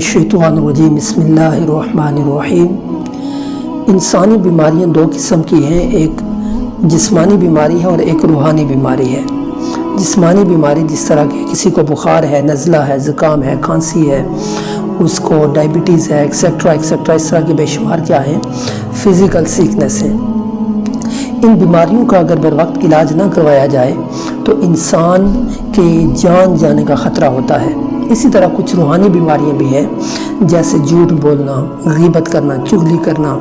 شیطان الرجیم بسم اللہ الرحمن الرحیم۔ انسانی بیماریاں دو قسم کی ہیں، ایک جسمانی بیماری ہے اور ایک روحانی بیماری ہے۔ جسمانی بیماری جس طرح کہ کسی کو بخار ہے، نزلہ ہے، زکام ہے، کھانسی ہے، اس کو ڈائبٹیز ہے، ایکسیکٹرا ایکسیکٹرا، اس طرح کے بے شمار کیا ہیں فزیکل سیکنس ہیں۔ ان بیماریوں کا اگر بر وقت علاج نہ کروایا جائے تو انسان کے جان جانے کا خطرہ ہوتا ہے۔ اسی طرح کچھ روحانی بیماریاں بھی ہیں، جیسے جھوٹ بولنا، غیبت کرنا، چغلی کرنا،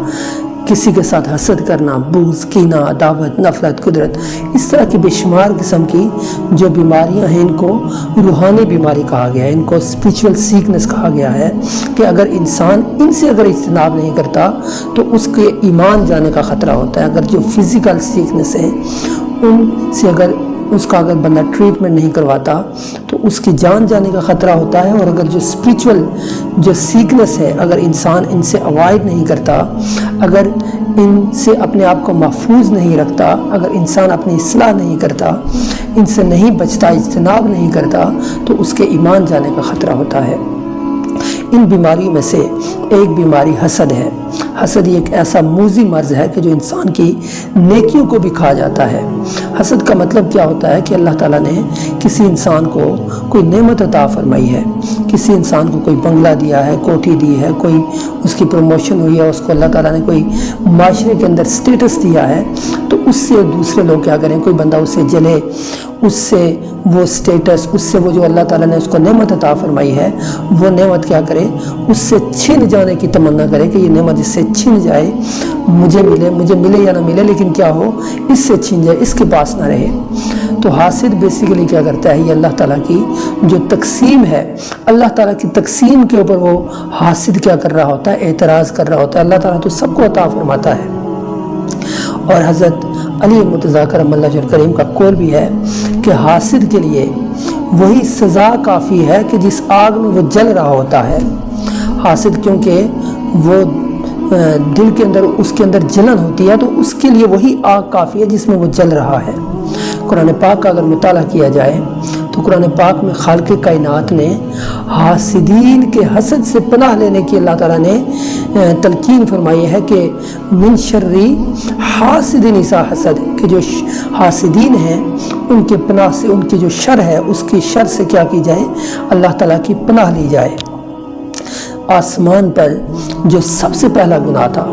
کسی کے ساتھ حسد کرنا، بغض، کینہ، عداوت، نفرت، قدرت، اس طرح کی بے شمار قسم کی جو بیماریاں ہیں ان کو روحانی بیماری کہا گیا ہے، ان کو اسپریچول سیکنس کہا گیا ہے کہ اگر انسان ان سے اگر اجتناب نہیں کرتا تو اس کے ایمان جانے کا خطرہ ہوتا ہے۔ اگر جو فزیکل سیکنس ہیں ان سے اگر بندہ ٹریٹمنٹ نہیں کرواتا تو اس کی جان جانے کا خطرہ ہوتا ہے، اور اگر جو اسپریچول جو سیکنس ہے اگر انسان ان سے اوائڈ نہیں کرتا، اگر ان سے اپنے آپ کو محفوظ نہیں رکھتا، اگر انسان اپنی اصلاح نہیں کرتا، ان سے نہیں بچتا، اجتناب نہیں کرتا تو اس کے ایمان جانے کا خطرہ ہوتا ہے۔ ان بیماریوں میں سے ایک بیماری حسد ہے۔ حسد یہ ایک ایسا موذی مرض ہے کہ جو انسان کی نیکیوں کو بھی کھا جاتا ہے۔ حسد کا مطلب کیا ہوتا ہے کہ اللہ تعالیٰ نے کسی انسان کو کوئی نعمت عطا فرمائی ہے، کسی انسان کو کوئی بنگلہ دیا ہے، کوٹھی دی ہے، کوئی اس کی پروموشن ہوئی ہے، اس کو اللہ تعالیٰ نے کوئی معاشرے کے اندر سٹیٹس دیا ہے، تو اس سے دوسرے لوگ کیا کریں، کوئی بندہ اس سے جلے، اس سے وہ سٹیٹس، اس سے وہ جو اللہ تعالیٰ نے اس کو نعمت عطا فرمائی ہے وہ نعمت کیا کرے، اس سے چھن جانے کی تمنا کرے کہ یہ نعمت اس سے چھن جائے، مجھے ملے یا نہ ملے، لیکن کیا ہو، اس سے چھن جائے، اس کے پاس نہ رہے۔ تو حاسد بیسیکلی کیا کرتا ہے، یہ اللہ تعالیٰ کی جو تقسیم ہے، اللہ تعالیٰ کی تقسیم کے اوپر وہ حاسد کیا کر رہا ہوتا ہے، اعتراض کر رہا ہوتا ہے۔ اللہ تعالیٰ تو سب کو عطا فرماتا ہے، اور حضرت علی مرتضیٰ کرم اللہ وجہہ الکریم کا قول بھی ہے کہ حاسد کے لیے وہی سزا کافی ہے کہ جس آگ میں وہ جل رہا ہوتا ہے۔ حاسد کیونکہ وہ دل کے اندر اس کے اندر جلن ہوتی ہے، تو اس کے لیے وہی آگ کافی ہے جس میں وہ جل رہا ہے۔ قرآن پاک کا اگر مطالعہ کیا جائے تو قرآن پاک میں خالق کائنات نے حاسدین کے حسد سے پناہ لینے کی اللہ تعالیٰ نے تلقین فرمائی ہے کہ من شری حاسد اذا حسد، کہ جو حاسدین ہیں ان کے پناہ سے، ان کی جو شر ہے اس کی شر سے کیا کی جائے، اللہ تعالیٰ کی پناہ لی جائے۔ آسمان پر جو سب سے پہلا گناہ تھا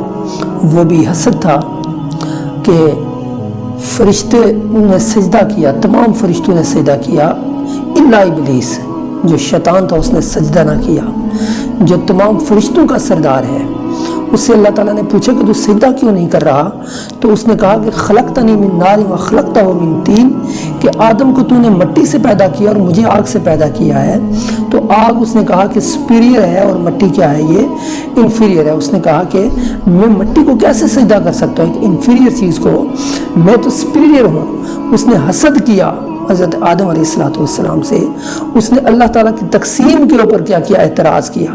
وہ بھی حسد تھا کہ فرشتے نے سجدہ کیا، تمام فرشتوں نے سجدہ کیا، الا ابلیس جو شیطان تھا اس نے سجدہ نہ کیا، جو تمام فرشتوں کا سردار ہے۔ اس سے اللہ تعالیٰ نے پوچھا کہ تو سجدہ کیوں نہیں کر رہا، تو اس نے کہا کہ خلقتنی من نار وخلقتہ من طین، کہ آدم کو تو نے مٹی سے پیدا کیا اور مجھے آگ سے پیدا کیا ہے۔ تو آگ اس نے کہا کہ سپیریئر ہے اور مٹی کیا ہے، یہ انفیریئر ہے۔ اس نے کہا کہ میں مٹی کو کیسے سجدہ کر سکتا ہوں، ایک انفیریئر چیز کو، میں تو سپیریئر ہوں۔ اس نے حسد کیا حضرت آدم علیہ السلام سے، اس نے اللہ تعالیٰ کی تقسیم کے اوپر کیا کیا، اعتراض کیا۔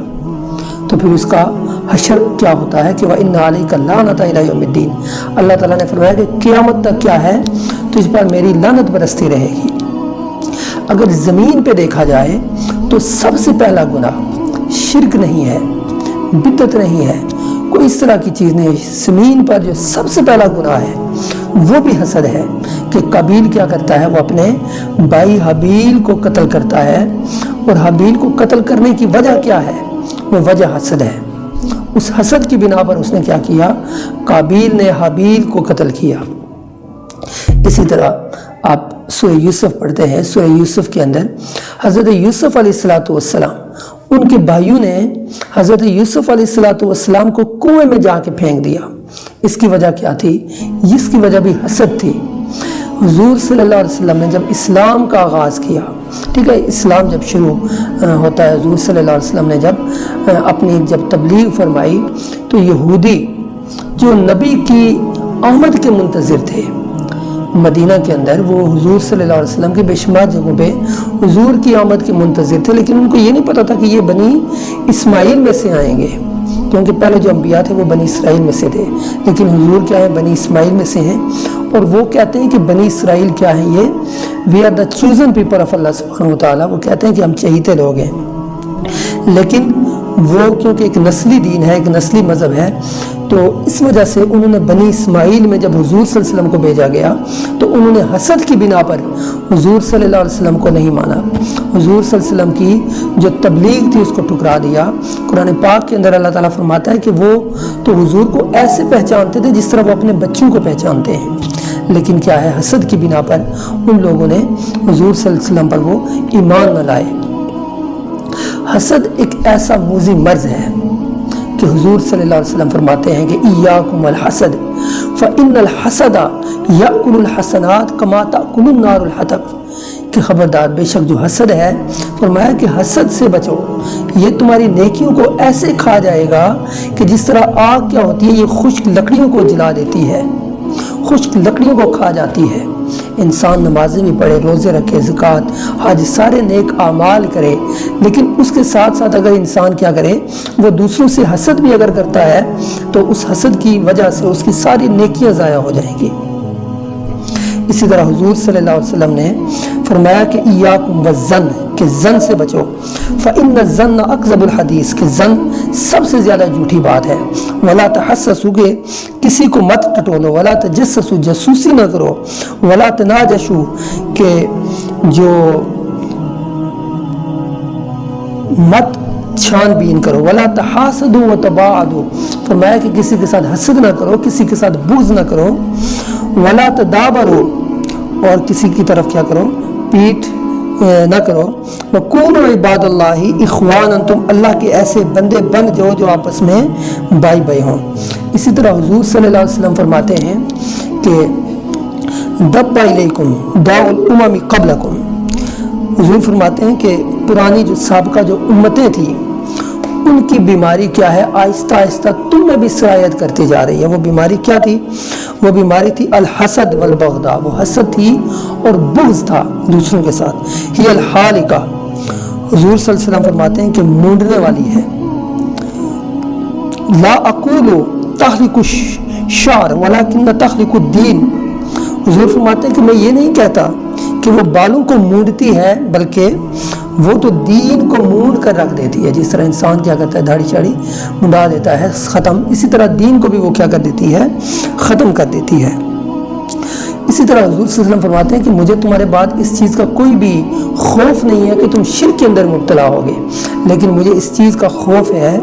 تو پھر اس کا حشر کیا ہوتا ہے کہ وَإِنَّ عَلَيْكَ اللَّعْنَةَ إِلَىٰ يَوْمِ الدِّينِ، اللہ تعالیٰ نے فرمایا کہ قیامت تک کیا ہے، تجھ پر میری لعنت برستی رہے گی۔ اگر زمین پہ دیکھا جائے تو سب سے پہلا گناہ شرک نہیں ہے، بدعت نہیں ہے، کوئی اس طرح کی چیز نہیں ہے۔ زمین پر جو سب سے پہلا گناہ ہے وہ بھی حسد ہے، کہ قابیل کیا کرتا ہے، وہ اپنے بھائی حابیل کو قتل کرتا ہے، اور حابیل کو قتل کرنے کی وجہ کیا ہے، وہ وجہ حسد ہے۔ اس حسد کی بنا پر اس نے کیا کیا، قابیل نے حابیل کو قتل کیا۔ اسی طرح آپ سورہ یوسف پڑھتے ہیں، سورہ یوسف کے اندر حضرت یوسف علیہ السلام ان کے بھائیوں نے حضرت یوسف علیہ السلام کو کنویں میں جا کے پھینک دیا۔ اس کی وجہ کیا تھی، اس کی وجہ بھی حسد تھی۔ حضور صلی اللہ علیہ وسلم نے جب اسلام کا آغاز کیا، ٹھیک ہے، اسلام جب شروع ہوتا ہے، حضور صلی اللہ علیہ وسلم نے جب تبلیغ فرمائی تو یہودی جو نبی کی آمد کے منتظر تھے مدینہ کے اندر، وہ حضور صلی اللہ علیہ وسلم کی بے شمار جگہوں پہ حضور کی آمد کے منتظر تھے، لیکن ان کو یہ نہیں پتا تھا کہ یہ بنی اسماعیل میں سے آئیں گے، کیونکہ پہلے جو انبیاء تھے وہ بنی اسرائیل میں سے تھے، لیکن حضور کیا ہے، بنی اسماعیل میں سے ہیں، اور وہ کہتے ہیں کہ بنی اسرائیل کیا ہیں، یہ we are the chosen people of اللہ سبحانہ وتعالیٰ، وہ کہتے ہیں کہ ہم چہیتے لوگ ہیں، لیکن وہ کیونکہ ایک نسلی دین ہے، ایک نسلی مذہب ہے، تو اس وجہ سے انہوں نے بنی اسماعیل میں جب حضور صلی اللہ علیہ وسلم کو بھیجا گیا تو انہوں نے حسد کی بنا پر حضور صلی اللہ علیہ وسلم کو نہیں مانا، حضور صلی اللہ علیہ وسلم کی جو تبلیغ تھی اس کو ٹھکرا دیا۔ قرآن پاک کے اندر اللہ تعالیٰ فرماتا ہے کہ وہ تو حضور کو ایسے پہچانتے تھے جس طرح وہ اپنے بچوں کو پہچانتے ہیں، لیکن کیا ہے، حسد کی بنا پر ان لوگوں نے حضور صلی اللہ علیہ وسلم پر وہ ایمان نہ لائے۔ حسد ایک ایسا موذی مرض ہے کہ حضور صلی اللہ علیہ وسلم فرماتے ہیں کہ ایاکم والحسد فإن الحسد یأکل الحسنات کما تأکل النار الحطب، کہ خبردار بے شک جو حسد ہے، فرمایا کہ حسد سے بچو، یہ تمہاری نیکیوں کو ایسے کھا جائے گا کہ جس طرح آگ کیا ہوتی ہے، یہ خشک لکڑیوں کو جلا دیتی ہے، خشک لکڑیوں کو کھا جاتی ہے۔ انسان نمازیں بھی پڑھے، روزے رکھے، زکوٰۃ، حج، سارے نیک اعمال کرے، لیکن اس کے ساتھ ساتھ اگر انسان کیا کرے، وہ دوسروں سے حسد بھی اگر کرتا ہے تو اس حسد کی وجہ سے اس کی ساری نیکیاں ضائع ہو جائیں گی۔ اسی طرح حضور صلی اللہ علیہ وسلم نے فرمایا کہ ایاکم والظن، کہ زن سے بچو، فإن الظن اکذب الحدیث، کہ زن سب سے زیادہ جھوٹی بات ہے، ولا تحسسوا، کہ کسی کو مت ٹٹولو، ولا تجسسوا، جاسوسی نہ کرو، ولا تناجشوا، کہ جو مت چھان بین کرو، ولا تحاسدوا وتباعدوا، فرمایا کہ کسی کے ساتھ حسد نہ کرو، کسی کے ساتھ بغض نہ کرو، ولا تدابروا، اور کسی کی طرف کیا کرو، پیٹھ نہ کرو، وَكُونُوا عِبَادَ اللَّهِ إِخْوَانًا، تم اللہ کے ایسے بندے بن جاؤ جو آپس میں بھائی بھائی ہوں۔ اسی طرح حضور صلی اللہ علیہ وسلم فرماتے ہیں کہ دَبَّ إِلَيْكُمْ دَاءُ الْأُمَمِ قَبْلَكُمْ، حضور فرماتے ہیں کہ پرانی جو سابقہ جو امتیں تھیں ان کی بیماری کیا ہے، آہستہ آہستہ تم میں بھی سرایت کرتی جا رہی ہے۔ وہ بیماری کیا تھی؟ وہ بیماری تھی الحسد والبغضاء، وہ حسد تھی اور بغض تھا دوسروں کے ساتھ۔ ہی الحالکہ، حضور صلی اللہ علیہ وسلم فرماتے ہیں کہ مونڈنے والی ہے۔ لا اقول تحلق الشعر ولکن تحلق الدین، حضور فرماتے ہیں کہ میں یہ نہیں کہتا کہ وہ بالوں کو مونڈتی ہے، بلکہ وہ تو دین کو مونڈ کر رکھ دیتی ہے۔ جس طرح انسان کیا کرتا ہے، داڑھی شاڑھی منڈا دیتا ہے، ختم، اسی طرح دین کو بھی وہ کیا کر دیتی ہے، ختم کر دیتی ہے۔ اسی طرح حضور صلی اللہ علیہ وسلم فرماتے ہیں کہ مجھے تمہارے بعد اس چیز کا کوئی بھی خوف نہیں ہے کہ تم شرک کے اندر مبتلا ہوگے، لیکن مجھے اس چیز کا خوف ہے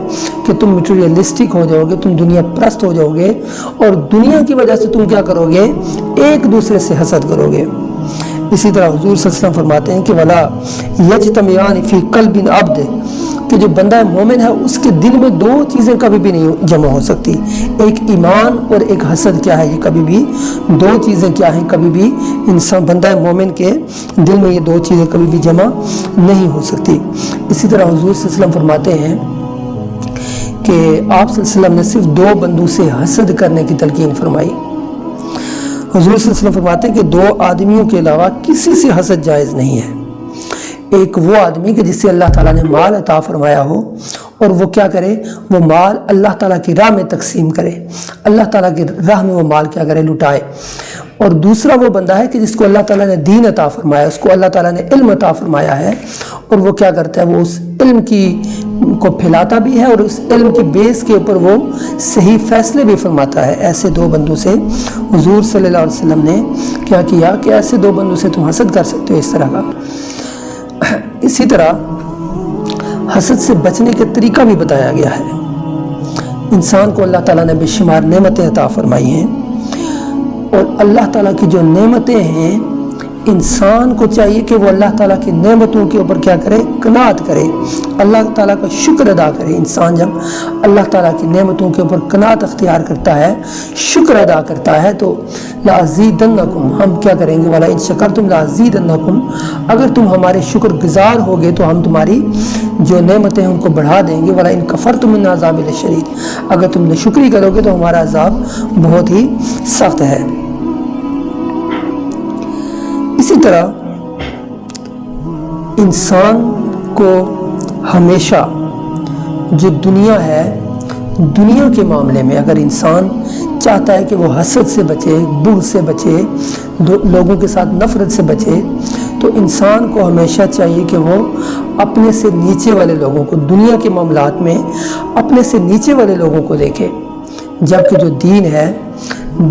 کہ تم میٹیریلسٹک ہو جاؤ گے، تم دنیا پرست ہو جاؤ گے، اور دنیا کی وجہ سے تم کیا کرو گے، ایک دوسرے سے حسد کرو گے۔ اسی طرح حضور صلی اللہ علیہ وسلم فرماتے ہیں کہ ولا یجتمعان فی قلب عبد، کہ جو بندہ مومن ہے اس کے دل میں دو چیزیں کبھی بھی نہیں جمع ہو سکتی، ایک ایمان اور ایک حسد کیا ہے، یہ کبھی بھی دو چیزیں کیا ہیں، کبھی بھی انسان بندہ مومن کے دل میں یہ دو چیزیں کبھی بھی جمع نہیں ہو سکتی۔ اسی طرح حضور صلی اللہ علیہ وسلم فرماتے ہیں کہ آپ صلی اللہ علیہ وسلم نے صرف دو بندوں سے حسد کرنے کی تلقین فرمائی۔ حضور صلی اللہ علیہ وسلم فرماتے ہیں کہ دو آدمیوں کے علاوہ کسی سے حسد جائز نہیں ہے۔ ایک وہ آدمی کہ جس سے اللہ تعالیٰ نے مال عطا فرمایا ہو اور وہ کیا کرے، وہ مال اللہ تعالیٰ کی راہ میں تقسیم کرے، اللہ تعالیٰ کی راہ میں وہ مال کیا کرے، لٹائے۔ اور دوسرا وہ بندہ ہے کہ جس کو اللہ تعالیٰ نے دین عطا فرمایا، اس کو اللہ تعالیٰ نے علم عطا فرمایا ہے، اور وہ کیا کرتا ہے، وہ اس علم کو پھیلاتا بھی ہے اور اس علم کی بیس کے اوپر وہ صحیح فیصلے بھی فرماتا ہے۔ ایسے دو بندوں سے حضور صلی اللہ علیہ وسلم نے کیا کیا کہ ایسے دو بندوں سے تم حسد کر سکتے ہو، اس طرح کا۔ اسی طرح حسد سے بچنے کے طریقہ بھی بتایا گیا ہے۔ انسان کو اللہ تعالیٰ نے بے شمار نعمتیں عطا فرمائی ہیں، اور اللہ تعالیٰ کی جو نعمتیں ہیں، انسان کو چاہیے کہ وہ اللہ تعالیٰ کی نعمتوں کے اوپر کیا کرے، قناعت کرے، اللہ تعالیٰ کا شکر ادا کرے۔ انسان جب اللہ تعالیٰ کی نعمتوں کے اوپر قناعت اختیار کرتا ہے، شکر ادا کرتا ہے، تو لَأَزِيدَنَّكُمْ، ہم کیا کریں گے، وَلَئِن شَكَرْتُمْ لَأَزِيدَنَّكُمْ، اگر تم ہمارے شکر گزار ہوگے تو ہم تمہاری جو نعمتیں ہیں ان کو بڑھا دیں گے، وَلَئِن كَفَرْتُمْ إِنَّ عَذَابِي لَشَدِيدٌ، اگر تم ناشکری کرو گے تو ہمارا عذاب بہت ہی سخت ہے۔ اسی طرح انسان کو ہمیشہ جو دنیا ہے، دنیا کے معاملے میں اگر انسان چاہتا ہے کہ وہ حسد سے بچے، بغض سے بچے، لوگوں کے ساتھ نفرت سے بچے، تو انسان کو ہمیشہ چاہیے کہ وہ اپنے سے نیچے والے لوگوں کو، دنیا کے معاملات میں اپنے سے نیچے والے لوگوں کو دیکھے، جبکہ جو دین ہے،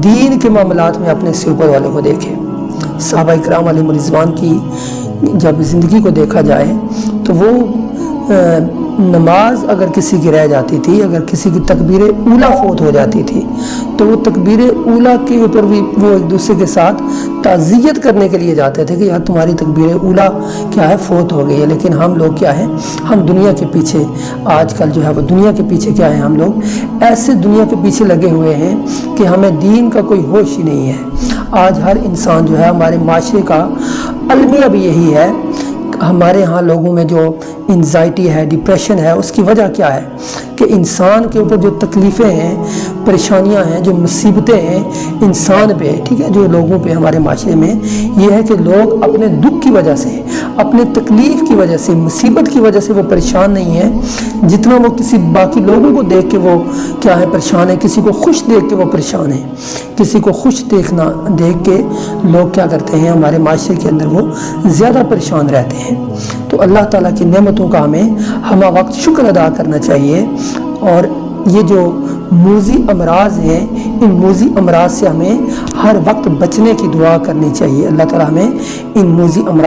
دین کے معاملات میں اپنے سے اوپر والے کو دیکھے۔ صحابہ کرام علیہ رضوان کی جب زندگی کو دیکھا جائے تو وہ نماز اگر کسی کی رہ جاتی تھی، اگر کسی کی تکبیر اولیٰ فوت ہو جاتی تھی تو وہ تکبیر اولیٰ کے اوپر بھی وہ ایک دوسرے کے ساتھ تعزیت کرنے کے لیے جاتے تھے کہ یار تمہاری تکبیر اولیٰ کیا ہے، فوت ہو گئی ہے۔ لیکن ہم لوگ کیا ہیں، ہم دنیا کے پیچھے آج کل جو ہے وہ دنیا کے پیچھے کیا ہے، ہم لوگ ایسے دنیا کے پیچھے لگے ہوئے ہیں کہ ہمیں دین کا کوئی ہوش ہی نہیں ہے۔ آج ہر انسان جو ہے، ہمارے معاشرے کا المیہ بھی یہی ہے۔ ہمارے ہاں لوگوں میں جو انزائٹی ہے، ڈپریشن ہے، اس کی وجہ کیا ہے کہ انسان کے اوپر جو تکلیفیں ہیں، پریشانیاں ہیں، جو مصیبتیں ہیں انسان پہ، ٹھیک ہے، جو لوگوں پہ ہمارے معاشرے میں یہ ہے کہ لوگ اپنے دکھ کی وجہ سے، اپنے تکلیف کی وجہ سے، مصیبت کی وجہ سے وہ پریشان نہیں ہیں جتنا وہ کسی باقی لوگوں کو دیکھ کے وہ کیا ہے پریشان ہے۔ کسی کو خوش دیکھ کے وہ پریشان ہے، کسی کو خوش دیکھ کے لوگ کیا کرتے ہیں، ہمارے معاشرے کے اندر وہ زیادہ پریشان رہتے ہیں۔ تو اللہ تعالیٰ کی نعمتوں کا ہمیں ہمہ وقت شکر ادا کرنا چاہیے، اور یہ جو موذی امراض ہیں، ان موذی امراض سے ہمیں ہر وقت بچنے کی دعا کرنی چاہیے۔ اللہ تعالیٰ ہمیں ان موذی امراض